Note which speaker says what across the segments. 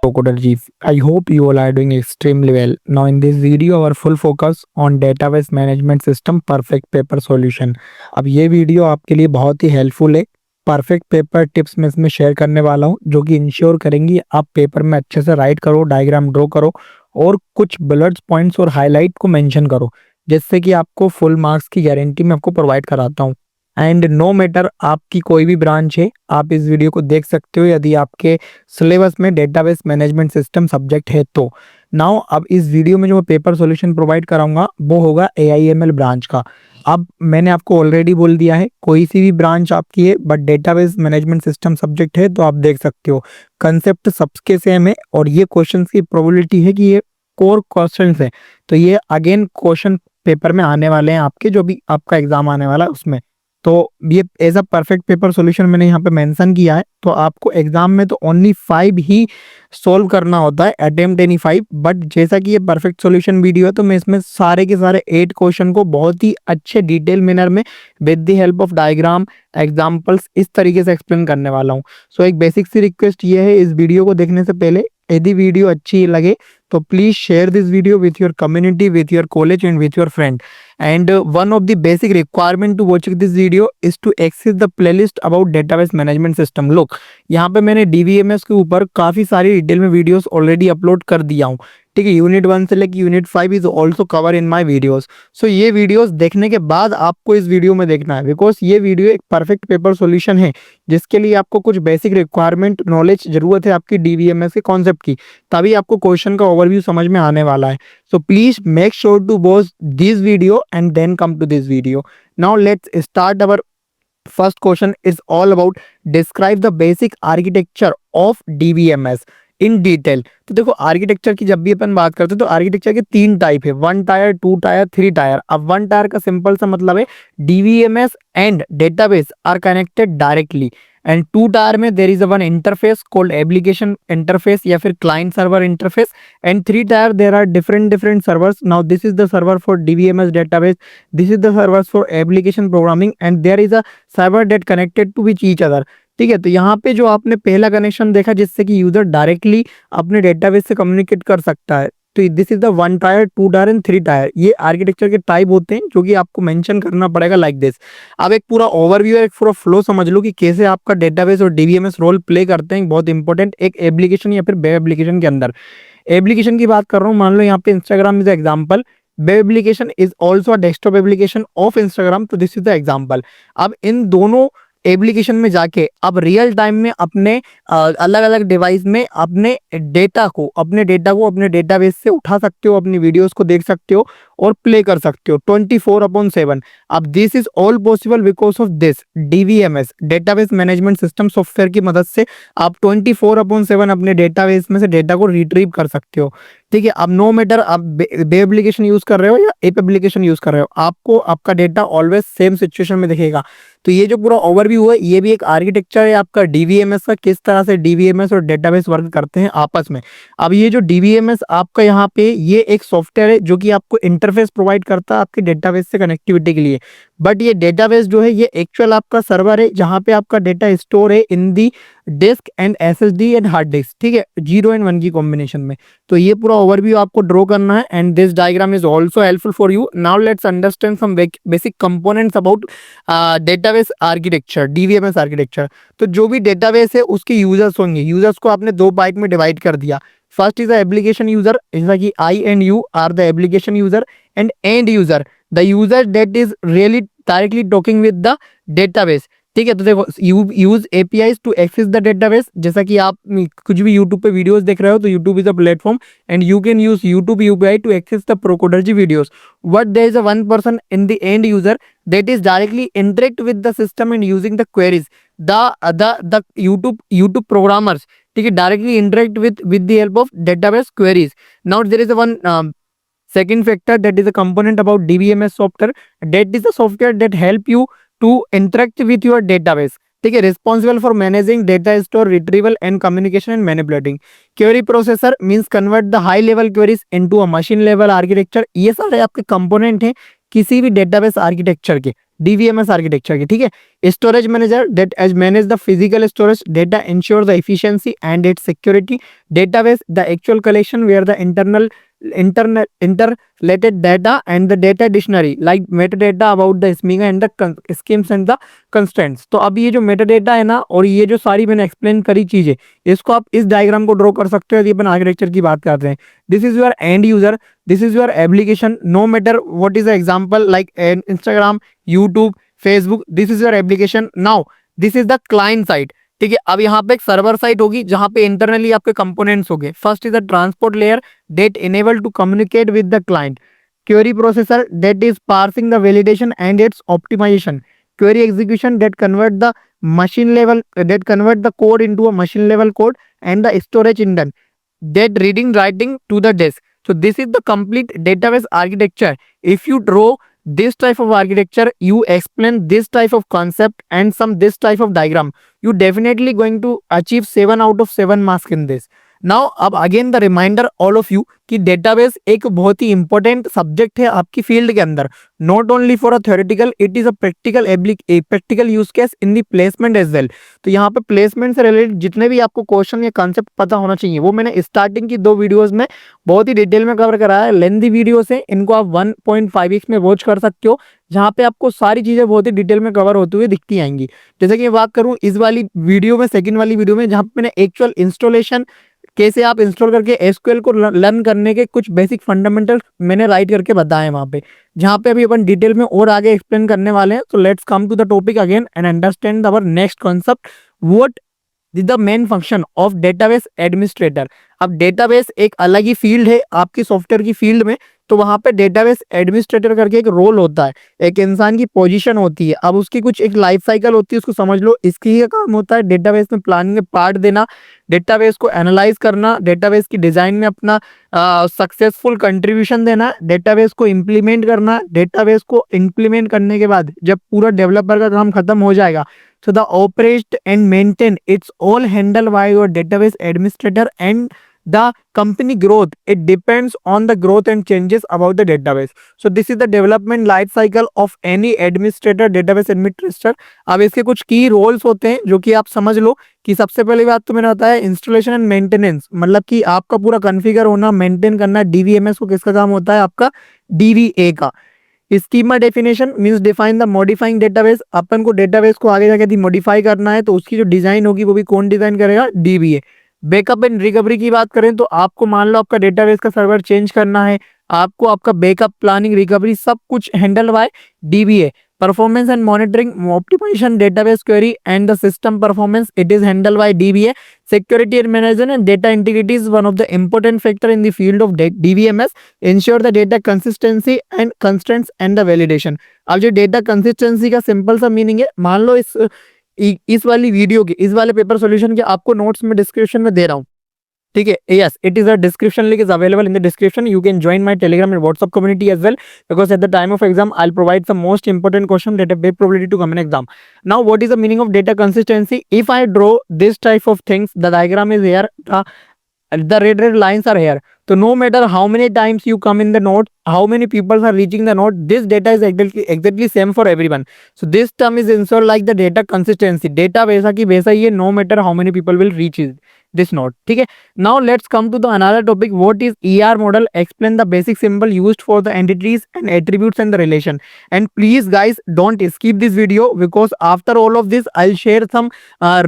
Speaker 1: Crocodile Chief. I hope you all are doing extremely well. Now in this video our full focus on database management system perfect paper solution. अब ये video आपके लिए बहुत ही helpful है। Perfect paper tips मैं इसमें share करने वाला हूँ जो कि इंश्योर करेंगी आप पेपर में अच्छे से राइट करो, डायग्राम ड्रॉ करो और कुछ बुलेट्स पॉइंट्स और हाईलाइट को मेंशन करो, जिससे कि आपको फुल मार्क्स की गारंटी मैं आपको प्रोवाइड कराता हूँ। एंड नो मैटर आपकी कोई भी ब्रांच है, आप इस वीडियो को देख सकते हो यदि आपके सिलेबस में डेटाबेस मैनेजमेंट सिस्टम सब्जेक्ट है तो। नाउ अब इस वीडियो में जो मैं पेपर सॉल्यूशन प्रोवाइड कराऊंगा वो होगा AIML ब्रांच का। अब मैंने आपको ऑलरेडी बोल दिया है, कोई सी भी ब्रांच आपकी है but database management system subject है तो आप देख सकते हो कंसेप्ट सबके सेम है और ये क्वेश्चंस की प्रोबेबिलिटी है कि ये कोर क्वेश्चंस है, तो ये अगेन क्वेश्चन पेपर में आने वाले हैं आपके, जो भी आपका एग्जाम आने वाला है उसमें। तो ये as a perfect paper solution मैंने यहाँ पे मेंशन किया है, तो आपको एग्जाम में तो ओनली 5 ही सॉल्व करना होता है, अटेम्प्ट एनी 5। बट जैसा कि ये परफेक्ट सॉल्यूशन वीडियो है तो मैं इसमें सारे के सारे 8 क्वेश्चन को बहुत ही अच्छे डिटेल मैनर में with the help of diagram examples इस तरीके से एक्सप्लेन करने वाला हूँ। सो एक बेसिक सी रिक्वेस्ट ये है, इस वीडियो को देखने से पहले यदि वीडियो अच्छी लगे तो please share this video with your community, with your college and with your friend. And one of the basic requirement to watching this video is to access the playlist about database management system. Look, यहाँ पे मैंने DBMS के ऊपर काफी सारी detail में videos already upload कर दिया हूँ, ठीक है। यूनिट 1 से लेकर unit 5 is also cover in my videos. So ये वीडियोस देखने के बाद आपको इस वीडियो में देखना है, बिकॉज ये वीडियो एक परफेक्ट पेपर सॉल्यूशन है जिसके लिए आपको कुछ बेसिक रिक्वायरमेंट नॉलेज जरूरत है आपकी DBMS के कॉन्सेप्ट की, तभी आपको क्वेश्चन का ओवरव्यू समझ में आने वाला है। So please make sure to watch this video and then come to this video. Now let's start. Our first question is all about describe the basic architecture of DBMS in detail. तो देखो architecture की जब भी अपन बात करते हैं तो architecture के 3 टाइप है, 1 टायर, 2 टायर, 3 टायर। अब 1 टायर का सिंपल सा मतलब है DBMS and database are connected directly, and 2 tier में there is a one interface called application interface या फिर client server interface, and 3 tier there are different servers. Now this is the server for DBMS database, this is the servers for application programming, and there is a server that connected to which each other, ठीक है। तो यहाँ पे जो आपने पहला connection देखा जिससे कि यूजर डायरेक्टली अपने डेटाबेस से कम्युनिकेट कर सकता है, तो this is the 1 tyre, 2 tyre and 3 tyre. ये आर्किटेक्चर के टाइप होते हैं जो कि आपको मेंशन करना पड़ेगा लाइक दिस। अब एक पूरा ओवरव्यू, एक पूरा फ्लो समझ लो कि कैसे आपका डेटाबेस और DBMS रोल प्ले करते हैं, बहुत इंपॉर्टेंट एक एप्लीकेशन या फिर वेब एप्लीकेशन के अंदर। एप्लीकेशन की बात कर रहा हूँ, मान लो यहाँ पे Instagram is example, web application is also a desktop application of Instagram, तो दिस इज द एग्जाम्पल। अब इन दोनों एप्लीकेशन में जाके अब रियल टाइम में अपने अलग अलग डिवाइस में अपने डेटा को अपने डेटाबेस से उठा सकते हो, अपनी वीडियोस को देख सकते हो और प्ले कर सकते हो 24/7। अब this is all possible because of this DBMS database management system software की मदद से आप 24/7 अपने डेटाबेस में से डेटा को रिट्रीव कर सकते हो, ठीक है। अब नो मैटर आप वेब एप्लीकेशन यूज कर रहे हो या ऐप एप्लीकेशन यूज कर रहे हो, आपको आपका डेटा ऑलवेज सेम सिचुएशन में दिखेगा। तो ये जो पूरा ओवरव्यू है ये भी एक आर्किटेक्चर है आपका DBMS का, किस तरह से DBMS और डेटाबेस वर्क करते हैं आपस में। अब ये जो DBMS आपका यहाँ पे ये एक सॉफ्टवेयर है जो कि आपको इंटरफेस प्रोवाइड करता है आपके डेटाबेस से कनेक्टिविटी के लिए, बट ये डेटाबेस जो है ये एक्चुअल आपका सर्वर है जहाँ पे आपका डेटा स्टोर है in the disk and SSD and hard disk, ठीक है, 0 and 1 की कॉम्बिनेशन में। तो ये पूरा ओवरव्यू आपको ड्रॉ करना है, and this diagram is also helpful for you. Now let's understand some basic components about database architecture, DBMS architecture. तो जो भी डेटाबेस है उसके यूजर्स होंगे, यूजर्स को आपने 2 पार्ट में डिवाइड कर दिया। First is the application user, जैसा कि I and you are the application user, and end user the user that is really directly talking with the database, ठीक है। तो देखो use APIs to access the database, जैसा कि आप कुछ भी यूट्यूब पे वीडियोस देख रहे हो तो YouTube is a platform and you can use YouTube API to access the Crocodile videos, but there is a one person in the end user that is directly interact with the system and using the queries, the YouTube programmers, ठीक है, directly interact with the help of database queries. Now there is a one second factor that is a component about DBMS software, that is the software that help you to interact with your database, ठीक है, responsible for managing data store retrieval and communication and manipulating. Query processor means convert the high level queries into a machine level architecture. ये सारे आपके component हैं किसी भी database architecture के, DBMS architecture की, ठीक है। Storage manager that as manage the physical storage data, ensure the efficiency and its security. Database the actual collection where the interrelated data and the data dictionary like metadata about the schema and the schemes and the constraints। तो अब ये जो metadata है ना, और ये जो सारी मैंने एक्सप्लेन करी चीजें, इसको आप इस डायग्राम को ड्रॉ कर सकते हो यदि अपन आर्किटेक्चर की बात करते हैं। This is your end user, this is your application, no matter what is the example like Instagram, YouTube, Facebook, this is your application. Now this is the client side, ठीक है। अब यहाँ पे एक सर्वर साइट होगी जहां पे internally आपके कंपोनेंट्स होंगे। First is the transport layer that enable to communicate with the client, query processor that is parsing the validation and its optimization, query execution that convert the code into a machine level code, and the storage engine that reading writing to the disk। So this is the complete database architecture। If you draw this type of architecture, you explain this type of concept and some this type of diagram, you definitely going to achieve 7 out of 7 marks in this। Now अब again the reminder all of you कि database एक बहुत ही important subject है आपकी field के अंदर, not only for a theoretical, it is a practical use case in the placement as well. तो यहाँ पे प्लेसमेंट से रिलेटेड जितने भी आपको क्वेश्चन या कॉन्सेप्ट पता होना चाहिए वो मैंने स्टार्टिंग की 2 वीडियोस में बहुत ही डिटेल में कवर कराया है। लेंथी वीडियो है, इनको आप 1.5x में वॉच कर सकते हो, जहाँ पे आपको सारी चीजें बहुत ही डिटेल में कवर होते हुए दिखती आएंगी। जैसे कि मैं बात करूं इस वाली वीडियो में, सेकंड वाली वीडियो में, जहाँ पे मैंने एक्चुअल इंस्टॉलेशन कैसे आप इंस्टॉल करके एसक्यूएल को लर्न करने के कुछ बेसिक फंडामेंटल मैंने राइट करके बताए वहां पे, जहां पे अभी अपन डिटेल में और आगे एक्सप्लेन करने वाले हैं। तो let's come to the topic again and understand our next concept, what the main function of database administrator. अब डेटाबेस एक अलग ही फील्ड है आपकी सॉफ्टवेयर की फील्ड में, तो वहां पे डेटाबेस एडमिनिस्ट्रेटर करके एक रोल होता है, एक इंसान की पोजीशन होती है। अब उसकी कुछ एक लाइफ साइकिल होती है, उसको समझ लो। इसकी ये काम होता है डेटाबेस में प्लानिंग में पार्ट देना, डेटाबेस को एनालाइज करना, डेटाबेस की डिजाइन में अपना सक्सेसफुल कंट्रीब्यूशन देना, डेटाबेस को इम्प्लीमेंट करना। डेटाबेस को इम्प्लीमेंट करने के बाद जब पूरा डेवलपर का काम खत्म हो जाएगा, so the operate and maintain it's all handled by your database administrator, and the company growth, it depends on the growth and changes about the database। so this is the development life cycle of any administrator, database administrator। अब इसके कुछ की roles होते हैं जो कि आप समझ लो कि सबसे पहली बात तो मैंने बताया इंस्टॉलेशन एंड मेंटेनेंस, मतलब कि आपका पूरा कॉन्फ़िगर होना, मेंटेन करना। डीवीएमएस को किसका काम होता है? आपका डीवीए का। Schema definition means define the modifying database, अपन को डेटाबेस को आगे जाके यदि मॉडिफाई करना है तो उसकी जो डिजाइन होगी वो भी कौन डिजाइन करेगा? डीबीए। बैकअप एंड रिकवरी की बात करें तो आपको मान लो आपका डेटाबेस का सर्वर चेंज करना है, आपको आपका बैकअप, प्लानिंग, रिकवरी सब कुछ handle by DBA. Performance and monitoring, optimisation, database query and the system performance, it is handled by DBA। Security and management and data integrity is one of the important factor in the field of DBMS। Ensure the data consistency and constraints and the validation। अब जो data consistency का simple सा meaning है, मान लो इस वाली video के, इस वाले पेपर सॉल्यूशन के आपको नोट्स में डिस्क्रिप्शन में दे रहा हूँ, ठीक है। Yes, it is a description link is available in the description. You can join my Telegram and WhatsApp community as well, because at the time of exam I will provide some most important question that have big probability to come in exam। now what is the meaning of data consistency? if I draw this type of things, the diagram is here, the red lines are here, so no matter how many times you come in the note, how many people are reaching the note, this data is exactly same for everyone। so this term is ensured like the data consistency, data वैसा की वैसा ही है, no matter how many people will reach this note, ठीक है। now let's come to the another topic, what is ER model? explain the basic symbol used for the entities and attributes and the relation। and please guys don't skip this video, because after all of this I'll share some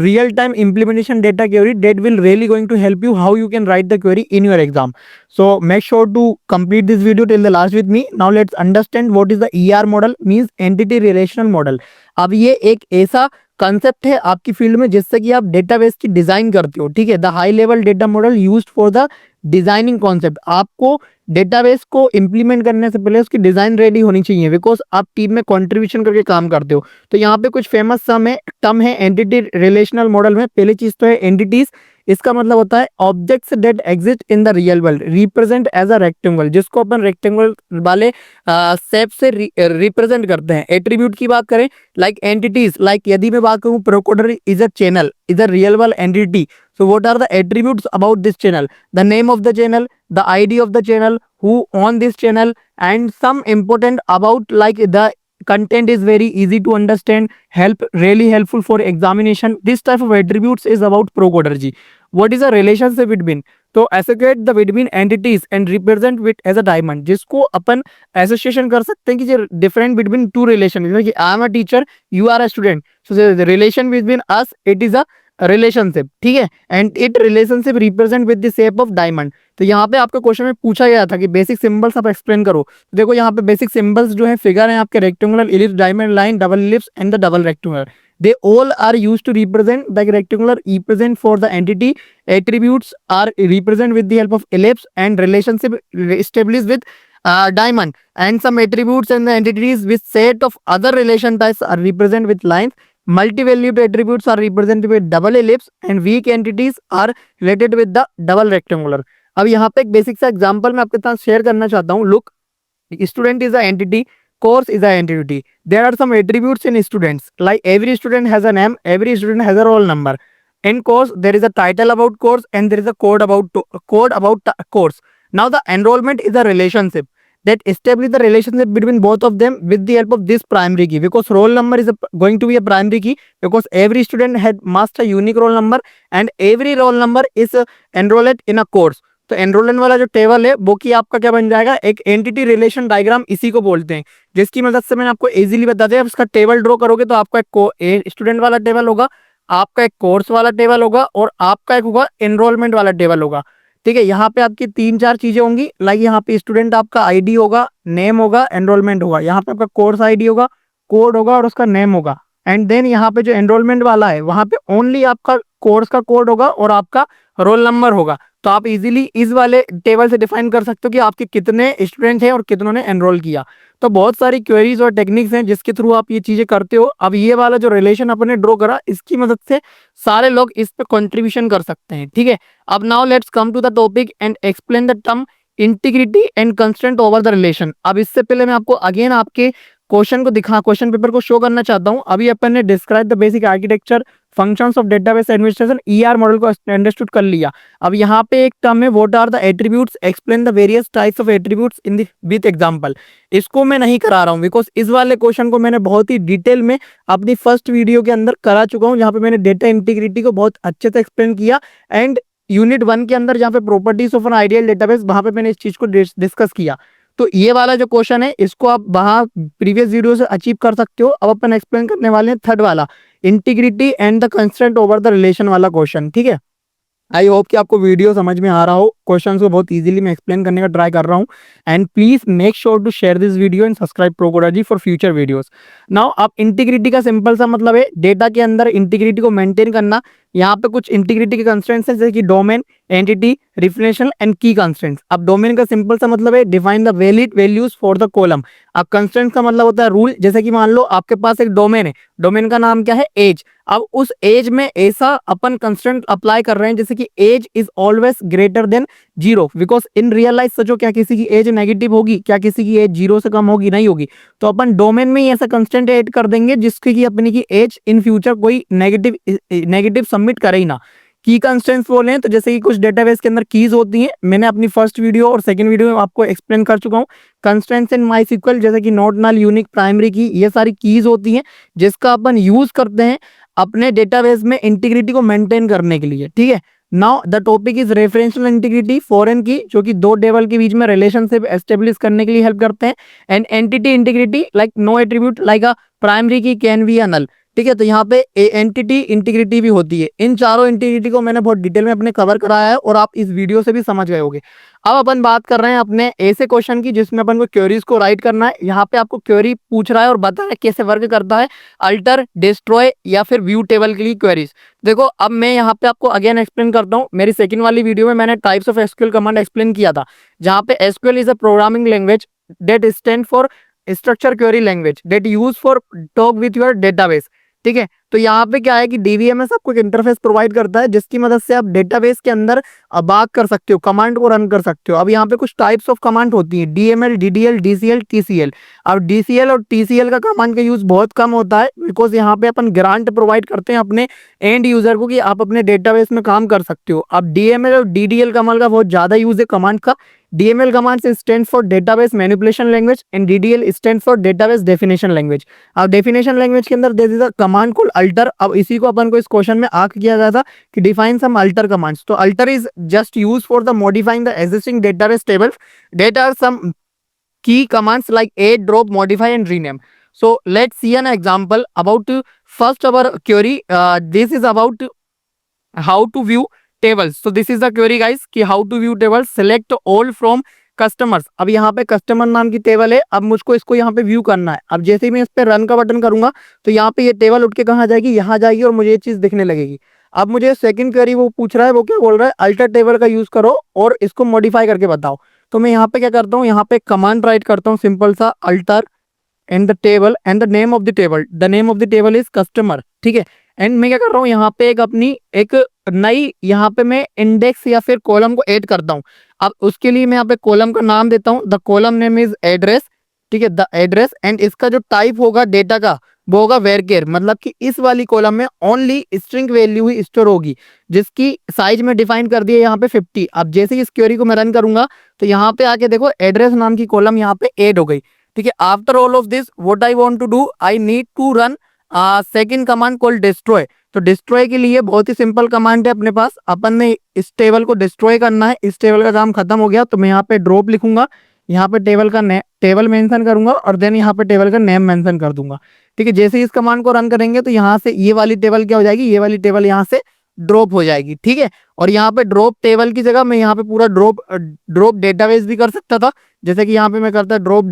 Speaker 1: real time implementation data query that will really going to help you how you can write the query in your exam। so make sure to complete this video till the last with me। now let's understand what is the ER model, means entity relational model। अब ये एक ऐसा concept है आपकी field में जिससे कि आप डेटाबेस की डिजाइन करते हो, ठीक है। The high level data model used for the designing concept. आपको डेटाबेस को इंप्लीमेंट करने से पहले उसकी डिजाइन रेडी होनी चाहिए, बिकॉज आप टीम में कंट्रीब्यूशन करके काम करते हो। तो यहाँ पे कुछ फेमस टर्म है एंटिटी रिलेशनल मॉडल में। पहली चीज तो है एंटिटीज, इसका मतलब होता है objects that exist in the real world represent as a rectangle, जिसको अपन रेक्टेंगल वाले शेप से रिप्रेजेंट करते हैं। एट्रीब्यूट की बात करें, लाइक एंटिटीज, लाइक यदि मैं बात करूं Procoder is a channel, is a real world entity, so what are the attributes about this channel? the name of the channel, the ID of the channel, who on this channel, and some important about like the content is very easy to understand, really helpful for examination. This type of attributes is about Procodergy. What is a relationship between? तो associate the between entities and represent with as a diamond, जिसको अपन association कर सकते हैं कि जो different between two relation, जैसे कि I am a teacher, you are a student, so the relation between us, it is a relationship, ठीक है, and it relationship represent with the shape of diamond. तो यहाँ पे आपके क्वेश्चन में पूछा गया था कि बेसिक सिंबल्स आप एक्सप्लेन करो। तो देखो यहाँ पे बेसिक सिंबल्स जो है फिगर है आपके rectangular, ellipse, diamond, line, double ellipse and the double rectangular. They all are used to represent the rectangular represent for the entity. Attributes are represent with the help of ellipse and relationship established with diamond. And some attributes and the entities with set of other relation types are represent with lines. Multi-valued attributes are represented with double ellipse and weak entities are related with the double rectangular. अब यहाँ पे एक basic सा example मैं आपके साथ share करना चाहता हूँ। Look, student is a entity, course is a entity. There are some attributes in students, like every student has a name, every student has a roll number. In course there is a title about course and there is a code about course. Now the enrollment is a relationship that establish the relationship between both of them with the help of this primary key, because roll number is going to be a primary key, because every student must a unique roll number and every roll number is enrolled in a course. तो enrolment वाला जो table है वो की आपका क्या बन जाएगा, एक एंटिटी रिलेशन डायग्राम इसी को बोलते हैं, जिसकी मदद से मैंने आपको इजीली बता दिया। इसका टेबल ड्रॉ करोगे तो आपका एक स्टूडेंट वाला टेबल होगा, आपका एक कोर्स वाला टेबल होगा और आपका एक होगा एनरोलमेंट वाला टेबल होगा, ठीक है। यहाँ पे आपकी 3-4 चीजें होंगी, लाइक यहाँ पे स्टूडेंट आपका आईडी होगा, नेम होगा, एनरोलमेंट होगा, यहाँ पे आपका कोर्स आईडी होगा, कोड होगा और उसका नेम होगा। एंड देन यहाँ पे जो एनरोलमेंट वाला है वहां पे ओनली आपका कोर्स का कोड होगा और आपका रोल नंबर होगा। तो आप इजीली इस वाले टेबल से डिफाइन कर सकते हो कि आपके कितने स्टूडेंट हैं और कितनों ने एनरोल किया। तो बहुत सारी क्वेरीज और टेक्निक्स हैं जिसके थ्रू आप ये चीजें करते हो। अब ये वाला जो रिलेशन अपने ड्रॉ करा, इसकी मदद से सारे लोग इस पे कंट्रीब्यूशन कर सकते हैं, ठीक है। अब now let's come to the topic and explain the term integrity and constraint over the relation. अब इससे पहले मैं आपको अगेन आपके क्वेश्चन पेपर को शो करना चाहता हूं। अभी अपन ने describe the basic architecture, functions of database administration, ER model को अंडरस्टूड कर लिया। अब यहाँ पे एक टर्म है, what are the attributes, explain the various types of attributes in the with example. इसको मैं नहीं करा रहा हूँ बिकॉज इस वाले क्वेश्चन को मैंने बहुत ही डिटेल में अपनी फर्स्ट वीडियो के अंदर करा चुका हूँ, जहाँ पे मैंने डेटा इंटीग्रिटी को बहुत अच्छे से एक्सप्लेन किया। एंड यूनिट 1 के अंदर जहाँ पे properties of an ideal database, वहां पे मैंने इस चीज को डिस्कस किया। तो ये वाला जो क्वेश्चन है इसको आप वहां प्रीवियस वीडियो से अचीव कर सकते हो। अब अपन एक्सप्लेन करने वाले हैं थर्ड वाला, integrity and the constraint over the relation वाला क्वेश्चन, ठीक है। आई होप कि आपको वीडियो समझ में आ रहा हो, क्वेश्चंस को बहुत इजीली मैं एक्सप्लेन करने का ट्राई कर रहा हूं। And please make sure to share this video and subscribe प्रोकोडर्जी फॉर फ्यूचर वीडियोस। नाउ आप इंटीग्रिटी का सिंपल सा मतलब है डेटा के अंदर इंटीग्रिटी को मेंटेन करना। यहाँ पे कुछ इंटीग्रिटी के कंस्ट्रेंट्स हैं, जैसे कि डोमेन, एंटिटी, रिफरेंशियल एंड की कंस्ट्रेंट्स। अब डोमेन का सिंपल सा मतलब है define the valid values for the column. अब कंस्ट्रेंट्स का मतलब होता है रूल, जैसे कि मान लो आपके पास एक डोमेन है, डोमेन का नाम क्या है, एज। अब उस एज में ऐसा अपन कंस्ट्रेंट अप्लाई कर रहे हैं जैसे कि age is always greater than 0, because in real life सचो क्या किसी की एज नेगेटिव होगी, क्या किसी की एज 0 से कम होगी, नहीं होगी। तो अपन डोमेन में ही ऐसा कंस्ट्रेंट ऐड कर देंगे जिसकी कि अपनी की एज इन फ्यूचर कोई नेगेटिव सबमिट करे ही ना। की कंस्ट्रेंट्स बोले हैं तो जैसे कि कुछ डेटाबेस के अंदर कीज होती हैं, मैंने अपनी फर्स्ट वीडियो और सेकंड वीडियो में आपको एक्सप्लेन कर चुका हूं। कंस्ट्रेंट्स इन माइस्क्ल जैसे कि नोट, नल, यूनिक, प्राइमरी की, ये सारी कीज होती हैं जिसका अपन यूज करते हैं अपने डेटाबेस में इंटीग्रिटी को मेंटेन करने के लिए, ठीक है। Now the topic is referential integrity, foreign की, जो कि दो टेबल के बीच में रिलेशनशिप एस्टेब्लिश करने के लिए हेल्प करते हैं। And entity integrity, like no attribute like a primary key can be a null, ठीक है। तो यहाँ पे एंटिटी इंटीग्रिटी भी होती है। इन चारों इंटीग्रिटी को मैंने बहुत डिटेल में अपने कवर कराया है और आप इस वीडियो से भी समझ गए होंगे। अब अपन बात कर रहे हैं अपने ऐसे क्वेश्चन की जिसमें अपन को क्वेरीज को राइट करना है। यहाँ पे आपको क्वेरी पूछ रहा है और बता रहा है कैसे वर्क करता है, अल्टर, डिस्ट्रॉय या फिर व्यू टेबल के लिए क्वेरीज। देखो अब मैं यहाँ पे आपको अगेन एक्सप्लेन करता हूँ। मेरी सेकंड वाली वीडियो में मैंने types of SQL command explain किया था, जहाँ पे SQL is a programming language that stand for structure query language that use for talk with your database, ठीक है। तो यहाँ पे क्या है कि डीबीएमएस आपको एक इंटरफेस प्रोवाइड करता है जिसकी मदद से आप डेटाबेस के अंदर बात कर सकते हो, कमांड को रन कर सकते हो। अब यहाँ पे कुछ टाइप्स ऑफ कमांड होती है, डीएमएल, डीडीएल, डीसीएल, टीसीएल। अब डीसीएल और टीसीएल का कमांड का यूज बहुत कम होता है, बिकॉज यहाँ पे अपन ग्रांट प्रोवाइड करते हैं अपने एंड यूजर को कि आप अपने डेटाबेस में काम कर सकते हो। अब डीएमएल और डीडीएल कमांड का बहुत ज्यादा यूज है कमांड का। DML commands stands for database manipulation language and DDL stands for database definition language। अब डेफिनेशन लैंग्वेज के अंदर दे दी कमांड को अल्टर। अब इसी को अपन को इस क्वेश्चन में आस्क किया गया था कि डिफाइन सम अल्टर कमांड्स। तो alter is just use for the modifying the existing database tables. There are some key commands like add, drop, modify and rename. So let's see an example about first our query. This is about how to view tables. So this is the query guys कि how to view tables, select all from customers। अब यहाँ पे customer नाम की table है, अब मुझको इसको यहाँ पे व्यू करना है। अब जैसे ही मैं इस पे रन का बटन करूंगा तो यहाँ पे ये टेबल उठ के कहाँ जाएगी, यहाँ जाएगी और मुझे ये चीज दिखने लगेगी। अब मुझे सेकंड क्वेरी वो पूछ रहा है, वो क्या बोल रहा है, अल्टर टेबल का यूज करो और इसको मॉडिफाई करके बताओ। तो मैं यहाँ पे क्या करता हूँ, यहाँ पे कमांड राइट करता हूँ सिंपल सा, alter and the table and the name of the table. The name of the table is customer, ठीक है। एंड मैं क्या कर रहा हूँ, यहाँ पे एक अपनी एक नई यहाँ पे मैं इंडेक्स या फिर कॉलम को ऐड करता हूँ। अब उसके लिए मैं यहाँ पे कॉलम का नाम देता हूँ, the column name is address, ठीक है, द एड्रेस। एंड इसका जो टाइप होगा डेटा का वो होगा वेरकेर, मतलब कि इस वाली कॉलम में ओनली स्ट्रिंग वैल्यू ही स्टोर होगी, जिसकी साइज में डिफाइन कर दी है यहाँ पे 50। अब जैसे ही इस क्वेरी को मैं रन करूंगा तो यहाँ पे आके देखो एड्रेस नाम की कॉलम यहाँ पे ऐड हो गई, ठीक है। After all of this what I want to do, I need to run second command called destroy. तो डिस्ट्रॉय के लिए बहुत ही सिंपल कमांड है अपने पास, अपन ने इस टेबल को डिस्ट्रॉय करना है। इस टेबल का काम खत्म हो गया तो मैं यहाँ पे ड्रॉप लिखूंगा, यहाँ पे टेबल मेंशन करूंगा और देन यहाँ पे टेबल का नेम मेंशन कर दूंगा, ठीक है। जैसे ही इस कमांड को रन करेंगे तो यहाँ से ये वाली टेबल क्या हो जाएगी, ये वाली टेबल यहाँ से ड्रॉप हो जाएगी, ठीक है। और यहाँ पे ड्रॉप टेबल की जगह मैं यहाँ पे पूरा ड्रॉप डेटाबेस भी कर सकता था, जैसे कि यहाँ पे मैं करता ड्रॉप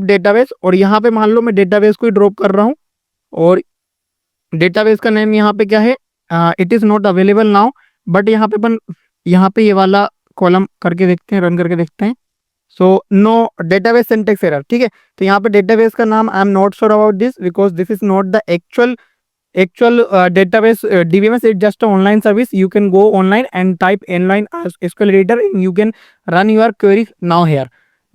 Speaker 1: डेटाबेस और यहाँ पे मान लो मैं डेटाबेस को ही ड्रॉप कर रहा हूँ और डेटाबेस का नेम यहाँ पे क्या है, it is not available now. But यहाँ पे अपन यहाँ पे ये वाला कॉलम करके देखते हैं, रन करके देखते हैं। So no database syntax error, ठीक है। तो यहाँ पे डेटाबेस का नाम I am not sure about this because this is not the actual database DBMS is just an online service. You can go online and type inline SQL editor and you can run your queries now here.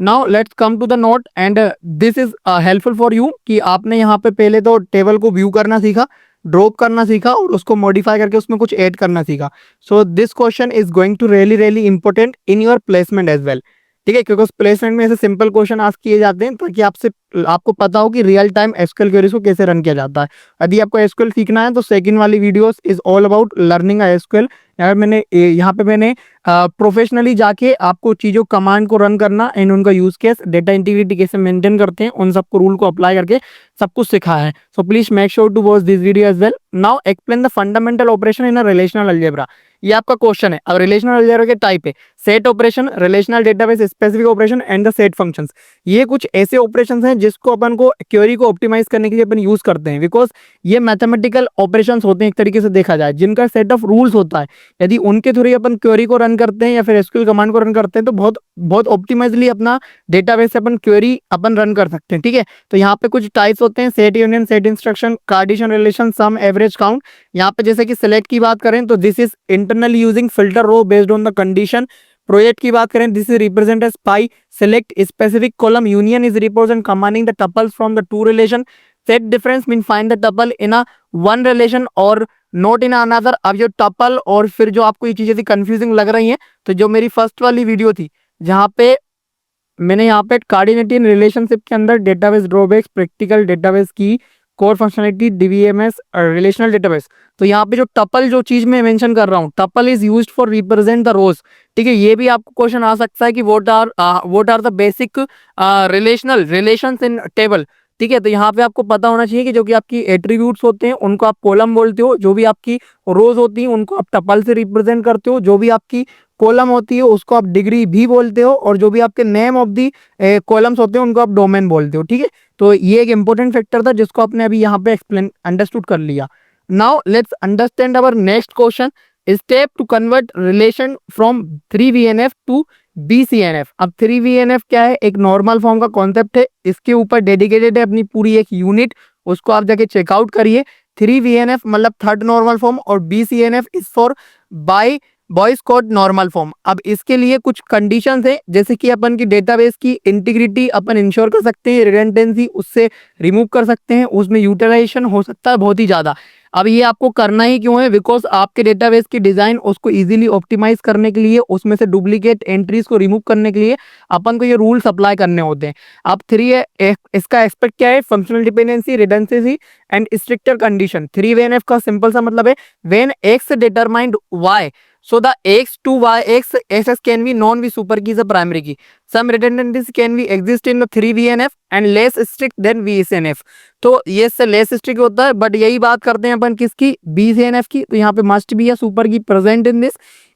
Speaker 1: Now let's come to the note and this is helpful for you कि आपने यहाँ पे पहले तो table को view करना सीखा, drop करना सीखा और उसको मॉडिफाई करके उसमें कुछ ऐड करना सीखा। So this question is going to really important in your placement as well, ठीक है, क्योंकि प्लेसमेंट में ऐसे सिंपल क्वेश्चन आस्क किए जाते हैं ताकि आपको पता हो कि रियल टाइम एसक्यूएल क्वेरीज को कैसे रन किया जाता है। यदि आपको एसक्यूएल सीखना है तो सेकंड वाली videos is all about learning SQL. यहाँ पे मैंने प्रोफेशनली जाके आपको चीजों कमांड को रन करना एंड उनका यूज केस, डेटा इंटीग्रिटी कैसे मेंटेन करते हैं, उन सबको रूल को अप्लाई करके सब कुछ सिखाया है। So please make sure to watch this video as well. Now explain the fundamental operation in a relational algebra. ये आपका क्वेश्चन है। अब रिलेशनल अलजेब्रा के टाइप है set operation, relational database specific operation and the set functions. ये कुछ ऐसे operations हैं जिसको अपन को क्वेरी को ऑप्टिमाइज करने के लिए अपन यूज करते हैं, बिकॉज ये मैथमेटिकल ऑपरेशंस होते हैं एक तरीके से देखा जाए, जिनका सेट ऑफ रूल्स होता है। यदि उनके थ्रू अपन क्वेरी को रन करते हैं या फिर एसक्यूएल कमांड को रन करते हैं तो बहुत ऑप्टिमाइजली अपना डेटाबेस से अपन क्वेरी अपन रन कर सकते हैं, ठीक है। तो यहाँ पे कुछ टाइप्स होते हैं, set union, set instruction, Cartesian relation, sum, average, count. यहाँ पे जैसे कि सिलेक्ट की बात करें तो this is internally using filter row based on the condition. Project की बात करें this is represent as pi. Select specific column, union is represent combining the tuples from the two relation. Set difference mean find the tuple in a one relation और not in another. अब जो tuple और फिर जो आपको ये चीजें confusing लग रही हैं, तो जो मेरी फर्स्ट वाली वीडियो थी जहाँ पे मैंने यहाँ पे कार्डिनेटियन रिलेशनशिप के अंदर डेटाबेस ड्रॉबैक्स, प्रैक्टिकल डेटाबेस की कोर फंक्शनलिटी, डीबीएमएस और रिलेशनल डेटाबेस, तो यहाँ पे जो टपल जो चीज मैं मेंशन कर रहा हूँ, tuple is used for represent the rows, ठीक है। ये भी आपको क्वेश्चन आ सकता है कि what are the basic relational relations in table, ठीक है। तो यहाँ पे आपको पता होना चाहिए कि जो कि आपकी एट्रीब्यूट्स होते हैं उनको आप कॉलम बोलते हो, जो भी आपकी रोज होती हैं उनको आप टपल से रिप्रेजेंट करते हो, जो भी आपकी कॉलम होती है उसको आप डिग्री भी बोलते हो और जो भी आपके नेम ऑफ दी कॉलम्स होते हैं उनको आप डोमेन बोलते हो, ठीक है। तो ये एक इंपॉर्टेंट फैक्टर था जिसको आपने अभी यहाँ पे एक्सप्लेन अंडरस्टूड कर लिया। Now let's understand our next question, step to convert relation from 3VNF to BCNF। अब 3VNF क्या है, एक नॉर्मल फॉर्म का कॉन्सेप्ट है, इसके ऊपर डेडिकेटेड है अपनी पूरी एक यूनिट
Speaker 2: उसको आप जाके चेकआउट करिए। 3VNF मतलब थर्ड नॉर्मल फॉर्म और BCNF is for by Boyce Codd normal form. अब इसके लिए कुछ कंडीशंस है, जैसे कि अपन की डेटाबेस की इंटीग्रिटी अपन इंश्योर कर सकते हैं, रिडंडेंसी उससे रिमूव कर सकते हैं, उसमें यूटिलाइजेशन हो सकता है बहुत ही ज्यादा। अब ये आपको करना ही क्यों है, बिकॉज आपके डेटाबेस की डिजाइन उसको इजीली ऑप्टिमाइज करने के लिए, उसमें से डुप्लीकेट एंट्रीज को रिमूव करने के लिए अपन को ये रूल्स अप्लाई करने होते हैं। अब इसका एक्सपेक्ट क्या है, functional dependency, redundancy and stricter condition. 3VNF का सिंपल सा मतलब है when x determined y, so the x to y x can be non be super key is a primary key. Some redundancy can be exist in the 3VNF and less strict than VCNF. तो ये से less strict होता है, but यही बात करते हैं अपन किसकी, BCNF की। तो यहाँ पे मस्ट बी है super key present in this.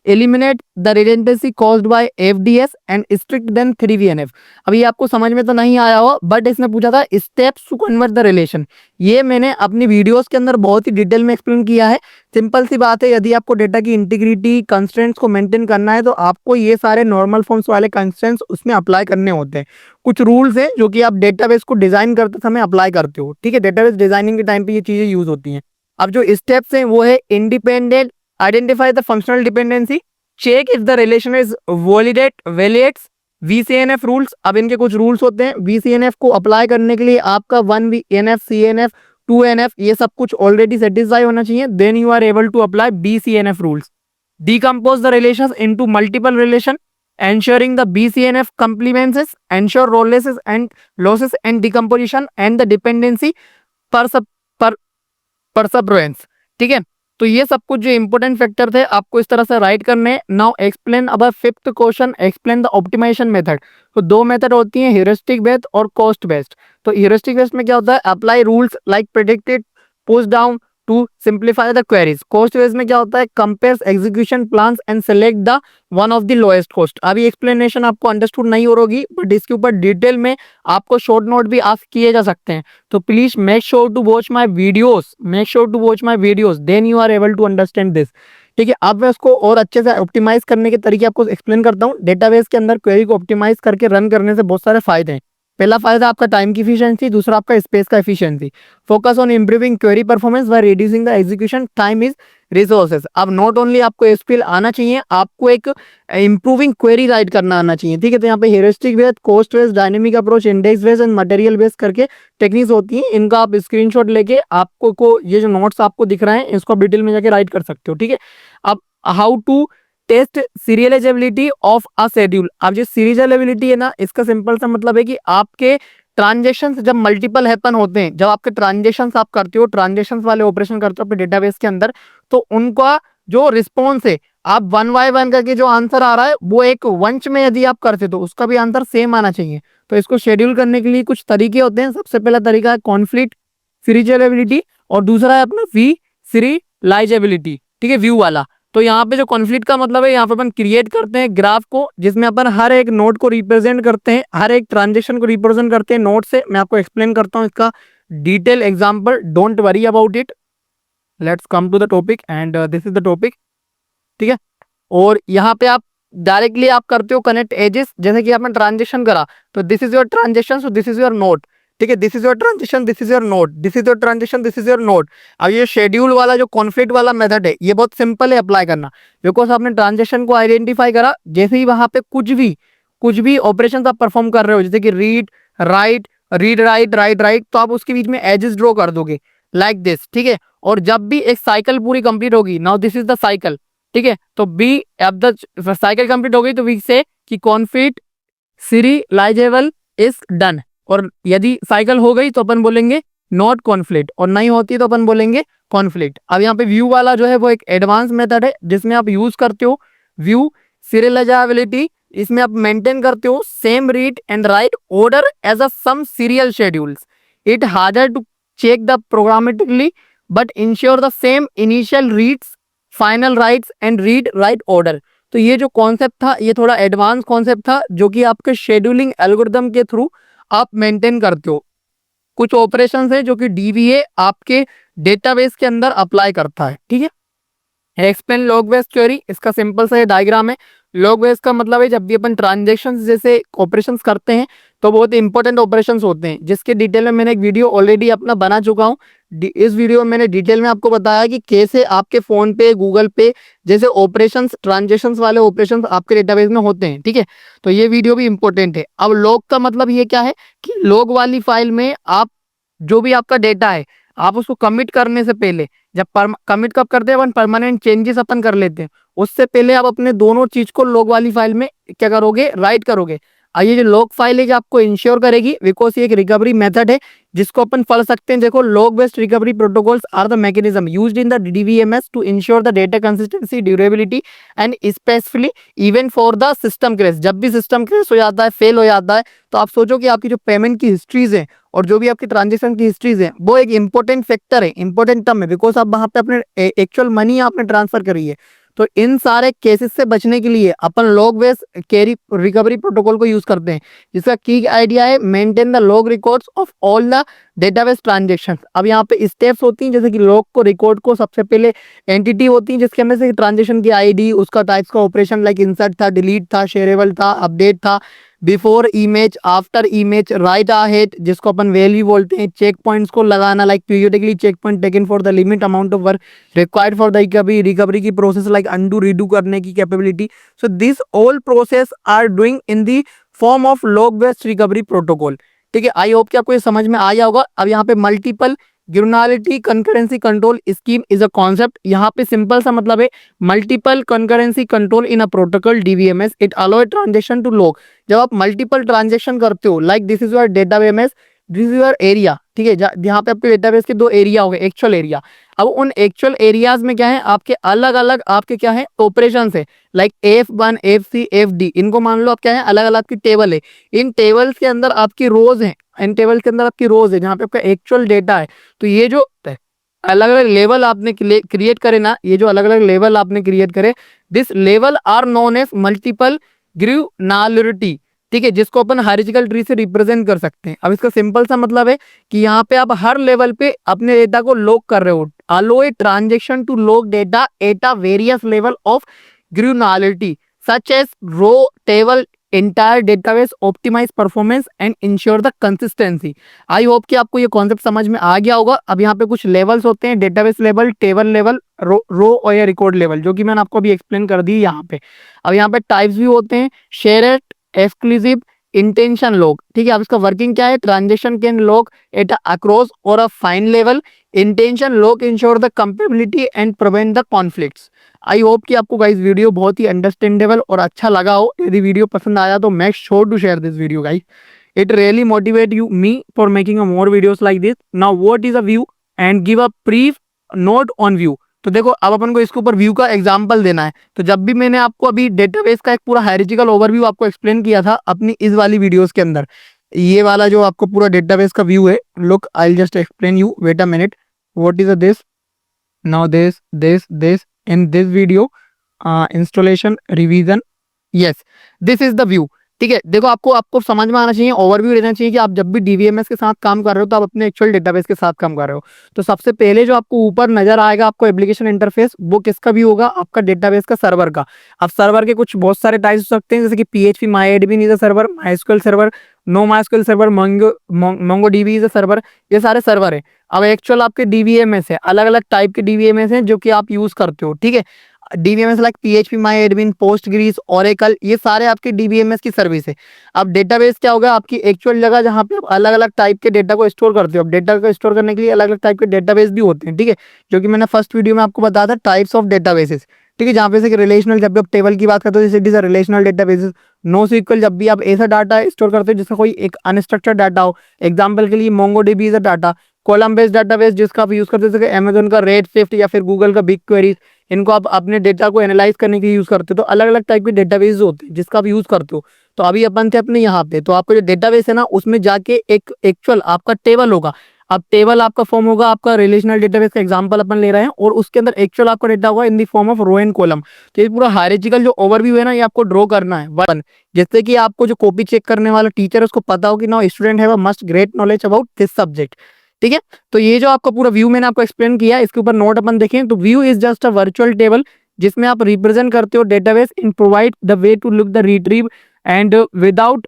Speaker 2: Eliminate the redundancy caused by FDS and strict than 3VNF। अभी आपको समझ में तो नहीं आया हो, बट इसने पूछा था steps to convert the relation. ये मैंने अपनी वीडियोस के अंदर बहुत ही डिटेल में एक्सप्लेन किया है। सिंपल सी बात है, यदि आपको डेटा की इंटीग्रिटी कंस्ट्रेंट्स को मेंटेन करना है तो आपको ये सारे नॉर्मल फॉर्म्स वाले कंस्ट्रेंट्स उसमें अप्लाई करने होते हैं। कुछ रूल्स हैं जो कि आप डेटाबेस को डिजाइन करते समय अप्लाई करते हो, ठीक है। डेटाबेस डिजाइनिंग के टाइम पे ये चीजें यूज होती हैं। अब जो स्टेप्स हैं वो है independent, identify the functional dependency, check if the relation is validates VCNF rules. अब इनके कुछ रूल्स होते हैं, VCNF को अप्लाई करने के लिए आपका 1VNF, CNF, 2NF ये सब कुछ ऑलरेडी सेटिस्फाई होना चाहिए, then you are able to apply BCNF rules. Decompose the relations into multiple relation, ensuring the BCNF complements, ensure losses and decomposition and the dependency per Perseverance, ठीक है। तो ये सब कुछ जो इंपॉर्टेंट फैक्टर थे आपको इस तरह से राइट करने हैं। Now explain about fifth question, explain the optimization method. तो दो मेथड होती हैं, ह्यूरिस्टिक बेस्ड और कॉस्ट बेस्ड। तो ह्यूरिस्टिक बेस्ड में क्या होता है, apply rules like predicted push down to simplify the queries. Cost based में क्या होता है, compares execution plans and select the one of the lowest cost. अभी एक्सप्लेनेशन आपको अंडरस्टूड नहीं हो रही, बट इसके ऊपर डिटेल में आपको शॉर्ट नोट भी आस्क किए जा सकते हैं। तो please make sure to watch my videos, then you are able to understand this, ठीक है। अब मैं उसको और अच्छे से ऑप्टिमाइज करने के तरीके आपको एक्सप्लेन करता हूँ। डेटाबेस के अंदर क्वेरी को ऑप्टिमाइज करके रन करने से बहुत सारे फायदे हैं। पहला फायदा आपका टाइम की एफिशिएंसी, दूसरा आपका स्पेस का efficiency. Focus on improving query performance by reducing the execution time is resources. अब नॉट ओनली आपको एसक्यूएल आना चाहिए, आपको एक इंप्रूविंग क्वेरी राइट करना आना चाहिए, ठीक है। तो यहाँ पे heuristic based, cost based, dynamic approach, index based and material based करके टेक्निक्स होती हैं। इनका आप स्क्रीनशॉट लेके आपको को ये जो नोट्स आपको दिख रहे हैं इसको आप डिटेल में जाके राइट कर सकते हो, ठीक है। अब how to test serializability of a schedule. अब जो सीरियलाइजेबिलिटी है ना, इसका सिंपल सा मतलब है कि आपके ट्रांजेक्शंस जब मल्टीपल हैपन होते हैं, जब आपके ट्रांजेक्शंस आप करते हो, ट्रांजेक्शंस वाले ऑपरेशन करते हो अपने डेटाबेस के अंदर, तो उनका जो रिस्पॉन्स है, आप 1 बाय 1 करके जो आंसर आ रहा है वो एक वंश में यदि आप करते तो उसका भी आंसर सेम आना चाहिए। तो इसको शेड्यूल करने के लिए कुछ तरीके होते हैं। सबसे पहला तरीका है कॉन्फ्लिक्ट सीरियलाइजेबिलिटी और दूसरा है अपना वी सीरियलाइजेबिलिटी, ठीक है, व्यू वाला। तो यहाँ पे जो कॉन्फ्लिक्ट का मतलब है, यहाँ पे अपन क्रिएट करते हैं ग्राफ को जिसमें अपन हर एक नोड को रिप्रेजेंट करते हैं, हर एक ट्रांजेक्शन को रिप्रेजेंट करते हैं नोड से। मैं आपको एक्सप्लेन करता हूँ इसका detail example, don't worry about it, let's come to the topic and this is the topic, ठीक है। और यहाँ पे आप डायरेक्टली आप करते हो कनेक्ट एजेस, जैसे कि आपने ट्रांजेक्शन करा तो this is your transaction, so this is your node, ठीक है। This is your transaction, this is your node, this is your transaction, this is your node. अब ये शेड्यूल वाला जो कॉन्फ्लिक्ट वाला मेथड है ये बहुत सिंपल है अप्लाई करना, बिकॉज आपने ट्रांजेक्शन को आइडेंटिफाई करा, जैसे ही वहां पे कुछ भी ऑपरेशन आप परफॉर्म कर रहे हो, जैसे कि रीड राइट, राइट, तो आप उसके बीच में एजेस ड्रॉ कर दोगे लाइक दिस, ठीक है। और जब भी एक साइकिल पूरी कंप्लीट होगी, now this is the cycle, ठीक है, तो बी अब द साइकिल कंप्लीट हो गई तो वी से कि कॉन्फ्लिक्ट सीरियलाइजेबल इज डन। और यदि साइकिल हो गई तो अपन बोलेंगे नॉट कॉन्फ्लिक्ट, और नहीं होती तो अपन बोलेंगे कॉन्फ्लिक्ट। अब यहाँ पे व्यू वाला जो है वो एक एडवांस मेथड है जिसमें आप यूज करते हो व्यू सीरियलाइजेबिलिटी। इसमें आप मेंटेन करते हो same read and write order as a some serial schedules. It harder to check the programmatically but ensure the same initial reads, final writes and read write order. तो ये जो concept था ये थोड़ा एडवांस कॉन्सेप्ट था जो कि आपके शेड्यूलिंग एल्गोरिथम के थ्रू आप मेंटेन करते हो। कुछ ऑपरेशंस है जो कि डीबीए आपके डेटाबेस के अंदर अप्लाई करता है, ठीक है। एक्सप्लेन लॉग बेस्ड क्वेरी, इसका सिंपल सा ये डायग्राम है। लॉग बेस्ड का मतलब है जब भी अपन ट्रांजेक्शन्स जैसे ऑपरेशंस करते हैं तो बहुत इंपॉर्टेंट ऑपरेशंस होते हैं, जिसके डिटेल में मैंने एक वीडियो ऑलरेडी अपना बना चुका हूँ। इस वीडियो में मैंने डिटेल में आपको बताया कि कैसे आपके फोन पे, गूगल पे जैसे ऑपरेशंस, ट्रांजेक्शन्स वाले ऑपरेशंस आपके डेटाबेस में होते हैं, ठीक है। तो ये वीडियो भी इंपॉर्टेंट है। अब लॉग का मतलब ये क्या है कि लॉग वाली फाइल में आप जो भी आपका डेटा है आप उसको कमिट करने से पहले, जब कमिट कब करते हैं अपन, परमानेंट चेंजेस अपन कर लेते हैं, उससे पहले आप अपने दोनों चीज को लॉग वाली फाइल में क्या करोगे, राइट करोगे। और ये जो लॉग फाइल है जो आपको इंश्योर करेगी, बिकॉज ये एक रिकवरी मेथड है जिसको अपन पढ़ सकते हैं। देखो, log based recovery protocols are the mechanism used in the DBMS to ensure the data consistency, durability and specifically even for the system crash. जब भी सिस्टम क्रैश हो जाता है, फेल हो जाता है, तो आप सोचो कि आपकी जो पेमेंट की हिस्ट्रीज है और जो भी आपकी ट्रांजेक्शन की हिस्ट्रीज है वो एक इंपॉर्टेंट फैक्टर है, इंपॉर्टेंट टर्म है, बिकॉज आप वहां पे अपने एक्चुअल मनी आपने ट्रांसफर करी है। तो इन सारे केसेस से बचने के लिए अपन log based carry recovery protocol को यूज करते हैं, जिसका की आइडिया है maintain the log records of all the database transactions. अब यहाँ पे स्टेप्स होती हैं, जैसे कि लॉग को, रिकॉर्ड को, सबसे पहले एंटिटी होती है जिसके अंदर से ट्रांजेक्शन की आईडी, उसका टाइप्स का ऑपरेशन लाइक इंसर्ट था, डिलीट था, शेयरेबल था, अपडेट था, before image, after image, write ahead जिसको अपन वैल्यू बोलते हैं, चेक पॉइंट्स को लगाना like periodically check point taken for the limit amount of work required for the recovery की प्रोसेस लाइक अनडू रीडू करने की capability. So this all process are doing in the form of log based recovery protocol, ठीक है। आई hope कि आपको ये समझ में आ गया होगा। अब यहाँ पे multiple granularity concurrency control scheme is a concept. यहाँ पे सिंपल सा मतलब है multiple concurrency control in a protocol DBMS, it allow transaction to log. जब आप मल्टीपल ट्रांजेक्शन करते हो, like this is your database, this is your area, ठीक है, यहाँ पे आपके डेटाबेस के दो एरिया हो गए, एक्चुअल एरिया। अब उन एक्चुअल एरियाज में क्या है, आपके अलग अलग आपके क्या है ऑपरेशंस है, लाइक F1 FC FD, इनको मान लो आप क्या है अलग अलग की टेबल है। इन टेबल्स के अंदर आपकी रोज है, इन टेबल के अंदर आपकी रोज है जहाँ पे आपका एक्चुअल डेटा है। तो ये जो अलग अलग लेवल आपने क्रिएट करे ना, ये जो अलग अलग लेवल आपने क्रिएट करे, this level are known as multiple granularity, ठीक है, जिसको अपन हायरार्चिकल ट्री से रिप्रेजेंट कर सकते हैं। अब इसका सिंपल सा मतलब है कि यहाँ पे आप हर लेवल पे अपने डेटा को लॉग कर रहे हो। Allow a transaction to log data at a various level of granularity such as row, table, entire database, optimize performance and ensure the consistency। I hope कि आपको ये कॉन्सेप्ट समझ में आ गया होगा। अब यहाँ पे कुछ लेवल्स होते हैं, डेटाबेस लेवल, टेबल लेवल, रो और या रिकॉर्ड लेवल, जो कि मैंने आपको अभी एक्सप्लेन कर दी यहाँ पे। अब यहाँ पे टाइप्स भी होते हैं, शेयर्ड, एक्सक्लूसिव, इंटेंशन लॉग, ठीक है। अब इसका वर्किंग क्या है, transaction can log at across or a fine level, intention log ensure the compatibility and prevent the conflicts. I hope कि आपको गाइस वीडियो बहुत ही अंडरस्टैंडेबल और अच्छा लगा हो। यदि वीडियो पसंद आया तो make sure to share this video guys, it really motivate you me for making a more videos like this. Now what is a view and give a brief note on view. तो देखो, अब अपन को इसके ऊपर view का example देना है। तो जब भी मैंने आपको अभी डेटाबेस का एक पूरा हायरार्चिकल ओवरव्यू आपको एक्सप्लेन किया था अपनी इस वाली वीडियोस के अंदर, ये वाला जो आपको पूरा डेटाबेस का व्यू है, look I will just explain you, wait a minute, what is this, now this in this video, installation revision, yes, this is the view, ठीक है। देखो, आपको समझ में आना चाहिए, ओवरव्यू रहना चाहिए कि आप जब भी डीवीएमएस के साथ काम कर रहे हो तो आप अपने एक्चुअल डेटाबेस के साथ काम कर रहे हो। तो सबसे पहले जो आपको ऊपर नजर आएगा आपको एप्लीकेशन इंटरफेस, वो किसका भी होगा, आपका डेटाबेस का सर्वर का। अब सर्वर के कुछ बहुत सारे टाइप्स हो सकते हैं, जैसे कि PHP MyAdmin is a server, MySQL server, no MySQL server, MongoDB is a server, ये सारे सर्वर है। अब एक्चुअल आपके डीवीएमएस है, अलग अलग टाइप के डीवीएमएस हैं जो कि आप यूज करते हो, ठीक है। DBMS like PHP MyAdmin, पोस्टग्रीस, Oracle, ये सारे आपके डीवीएमएस की सर्विस है। अब डेटाबेस क्या होगा, आपकी एक्चुअल जगह जहाँ पे आप अलग अलग टाइप के डेटा को स्टोर करते हो। अब डेटा को स्टोर करने के लिए अलग अलग टाइप के डेटाबेस भी होते हैं, ठीक है, जो कि मैंने फर्स्ट वीडियो में आपको बताया था, टाइप्स ऑफ डेटाबेसेस, ठीक है। जहाँ पे से रिलेशनल, जब भी आप टेबल की बात करते हो, जैसे it is a relational databases. No SQL, जब भी आप ऐसा डाटा स्टोर करते हो जिसका कोई एक अनस्ट्रक्चर्ड डाटा हो, एग्जाम्पल के लिए MongoDB is a data. Column based database जिसका आप यूज करते हो, जैसे अमेजोन का रेड स्विफ्ट या फिर गूगल का बिग क्वेरीज, इनको आप अपने डेटा को एनालाइज करने के लिए यूज करते हो। तो अलग अलग टाइप के डेटाबेस होते हैं जिसका आप यूज करते हो। तो अभी अपन थे अपने यहाँ पे, तो आपका जो डेटाबेस है ना, उसमें जाके एक एक्चुअल आपका टेबल होगा। अब टेबल आपका फॉर्म होगा, आपका रिलेशनल डेटाबेस का एग्जांपल अपन ले रहे हैं, और उसके अंदर एक्चुअल आपका डेटा होगा in the form of row and column. तो ये पूरा हायरार्चिकल जो ओवरव्यू है ना, ये आपको ड्रॉ करना है वन, जिससे कि आपको जो कॉपी चेक करने वाला टीचर है उसको पता हो कि now student have a must great knowledge about this subject. ठीक है। तो ये जो आपका पूरा व्यू मैंने आपको एक्सप्लेन किया, इसके ऊपर नोट अपन देखें तो view is just a virtual table जिसमें आप रिप्रेजेंट करते हो database in provide the way to look the retrieve and without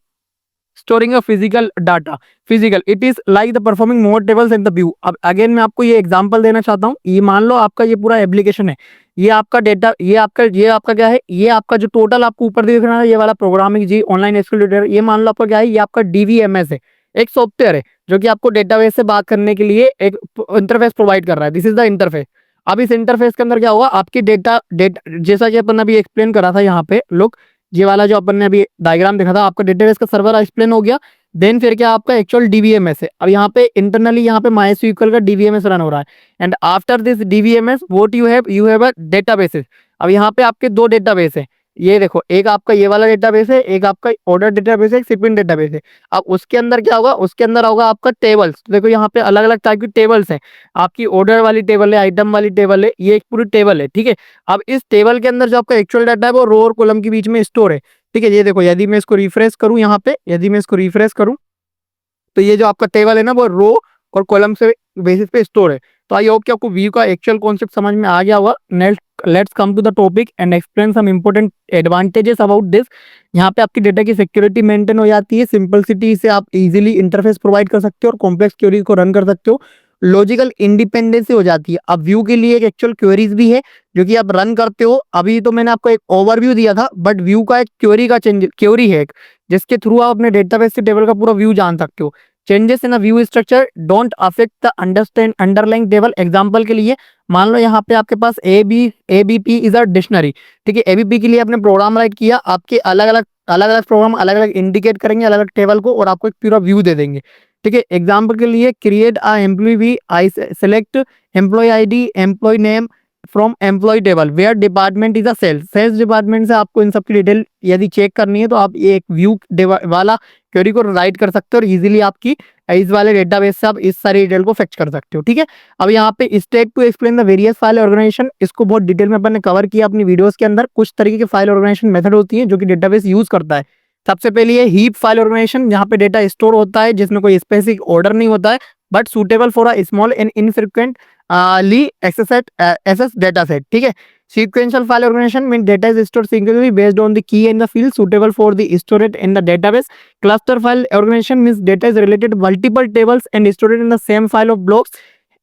Speaker 2: storing a physical data. Physical it is like the performing more tables in the view. अब again मैं आपको ये example देना चाहता हूँ। ये मान लो आपका ये पूरा एप्लीकेशन है, ये आपका डेटा, ये आपका क्या है, ये आपका जो टोटल आपको ऊपर दिख रहा है ये वाला प्रोग्रामिंग जी ऑनलाइन एसक्यूएल ट्यूटर, ये मान लो आपका क्या है, ये आपका डीवीएमएस है, एक सॉफ्टवेयर है जो कि आपको डेटाबेस से बात करने के लिए एक इंटरफेस प्रोवाइड कर रहा है। This is the interface. अब इस इंटरफेस के अंदर क्या होगा, आपकी डेटा जैसा कि अपन अभी एक्सप्लेन करा था यहाँ पे, लुक ये वाला जो अपन ने अभी डायग्राम देखा था, आपका डेटाबेस का सर्वर एक्सप्लेन हो गया। देन फिर क्या आपका एक्चुअल डीवीएमएस है। अब यहाँ पे इंटरनली यहाँ पे माइस्क्यूएल का डीवीएमएस रन हो रहा है and after this DBMS what you have a databases. अब यहाँ पे आपके दो डेटाबेस है, ये देखो एक आपका ये वाला डेटाबेस है, एक आपका ऑर्डर डेटाबेस है, एक शिपिंग डेटाबेस है। अब उसके अंदर क्या होगा, उसके अंदर होगा आपका टेबल्स। देखो यहाँ पे अलग अलग टाइप की टेबल्स हैं, आपकी ऑर्डर वाली टेबल है, आइटम वाली टेबल है, ये एक पूरी टेबल है। ठीक है। अब इस टेबल के अंदर जो आपका एक्चुअल डाटा है वो रो और कॉलम के बीच में स्टोर है। ठीक है। ये देखो यदि मैं इसको रिफ्रेश करूं, यहाँ पे यदि मैं इसको रिफ्रेश करूं तो ये जो आपका टेबल है ना वो रो और कॉलम से बेसिस पे स्टोर है। तो आई होप कि आपको व्यू का एक्चुअल कॉन्सेप्ट समझ में आ गया होगा। Next let's come to the topic and explain some important advantages about this. यहाँ पे आपकी डेटा की सिक्योरिटी मेंटेन हो जाती है, सिंपलिसिटी से आप इजीली इंटरफेस प्रोवाइड कर सकते हो और कॉम्प्लेक्स क्वेरीज को रन कर सकते हो। लॉजिकल इंडिपेंडेंसी हो जाती है। अब व्यू के लिए एक एक्चुअल क्वेरीज भी है जो कि आप रन करते हो। अभी तो मैंने आपको एक ओवरव्यू दिया था, बट व्यू का एक क्वेरी है एक, जिसके थ्रू आप अपने डेटाबेस से टेबल का पूरा व्यू जान सकते हो। Changes in view structure don't affect the underlying table. Example के लिए मान लो यहाँ पे आपके पास एबीपी इज अ डिक्शनरी। ठीक है। एबीपी के लिए आपने प्रोग्राम राइट किया, आपके अलग अलग प्रोग्राम अलग अलग इंडिकेट करेंगे अलग अलग टेबल को और आपको एक पूरा व्यू दे देंगे। ठीक है। एग्जाम्पल के लिए create a employee V, I select employee ID, employee name from employee table where department is a sales department से आपको इन सब की डिटेल यदि चेक करनी है तो आप ये एक व्यू वाला क्वेरी को राइट कर सकते हो और इजीली आपकी इस वाले डेटाबेस से आप इस सारी डिटेल को फेच कर सकते हो। ठीक है। अब यहाँ पे step to explain the various file organization, इसको बहुत डिटेल में अपन ने कवर किया अपनी वीडियोस के अंदर। कुछ तरीके के फाइल ऑर्गेनाइजेशन मेथड होती है जो कि डेटाबेस यूज करता है। सबसे पहले ये हीप फाइल ऑर्गेनाइजेशन, जहाँ पे डेटा स्टोर होता है जिसमें कोई स्पेसिफिक ऑर्डर नहीं होता है but suitable for a small and infrequently access data set. ठीक है। Sequential file organization means data is stored sequentially based on the key in the field suitable for the storage in the database. Cluster file organization means data is related to multiple tables and stored in the same file of blocks.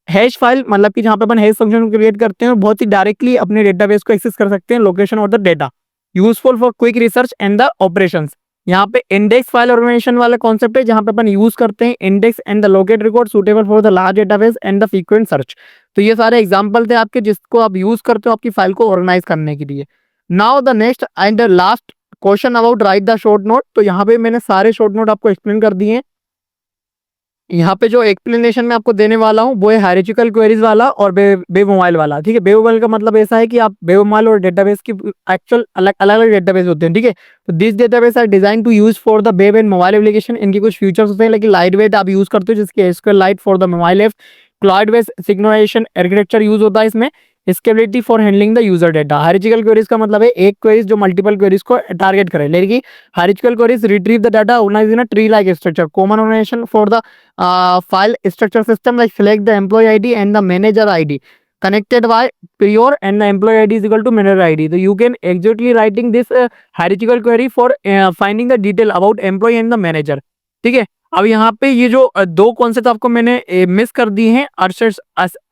Speaker 2: Hash file मतलब कि जहाँ पे अपन hash function create करते हैं और बहुत ही directly अपने database को एक्सेस कर सकते हैं location of the data. Useful for quick research and the operations. यहाँ पे इंडेक्स फाइल ऑर्गेनाइजेशन वाला कॉन्सेप्ट है जहाँ पे अपन यूज करते हैं index and the locate record suitable for the large database and the frequent search. तो ये सारे एग्जांपल थे आपके जिसको आप यूज करते हो आपकी फाइल को ऑर्गेनाइज करने के लिए। Now the next and last question about right the short note. तो यहाँ पे मैंने सारे शॉर्ट नोट आपको एक्सप्लेन कर दिए हैं। यहाँ पे जो एक्सप्लेनेशन मैं आपको देने वाला हूँ वो है हायरार्चिकल क्वेरीज वाला और वेब मोबाइल वाला। ठीक है। वेब मोबाइल का मतलब ऐसा है कि आप वेब मोबाइल और डेटाबेस की एक्चुअल अलग अलग डेटाबेस होते हैं। ठीक है। तो this database are design to use for the web and mobile application. इनकी कुछ फीचर्स होते हैं लेकिन लाइट वेट आप यूज करते हो जिसके SQLite for the mobile app, cloud based synchronization architecture use होता है इसमें, scalability for handling the user data. Hierarchical queries का मतलब है एक क्वेरीज जो मल्टीपल क्वेरीज को टारगेट करे, लेकिन hierarchical queries retrieve the data organized in a tree like structure. Common organization for the file structure system like select the employee ID and the manager ID connected by prior and the employee ID is equal to manager ID. So you can exactly writing this hierarchical query for finding the detail about employee and the manager. ठीक है। अब यहाँ पे ये जो दो concept आपको मैंने मिस कर दिए हैं,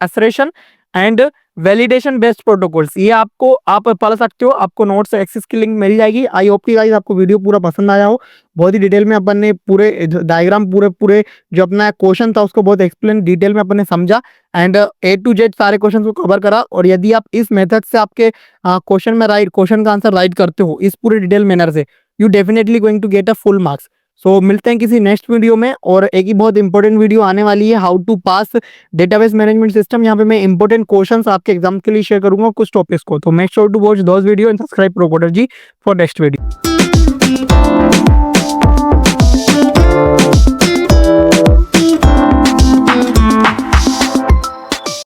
Speaker 2: assertion and validation based protocols, ये आपको आप पढ़ सकते हो, आपको नोट्स एक्सेस की लिंक मिल जाएगी। आई होप कि गाइस आपको वीडियो पूरा पसंद आया हो। बहुत ही डिटेल में अपन ने पूरे डायग्राम पूरे जो अपना क्वेश्चन था उसको बहुत एक्सप्लेन डिटेल में अपन ने समझा एंड A to Z सारे क्वेश्चन को कवर करा। और यदि आप इस मेथड से आपके क्वेश्चन का आंसर राइट करते हो इस पूरे डिटेल मैनर से, you definitely going to get a full marks. So मिलते हैं किसी नेक्स्ट वीडियो में। और एक ही बहुत इंपॉर्टेंट वीडियो आने वाली है, how to pass database management system. यहाँ पे मैं इंपॉर्टेंट क्वेश्चंस आपके एग्जाम के लिए शेयर करूंगा कुछ टॉपिक्स को। तो make sure to watch those video and subscribe pro coder ji for next video.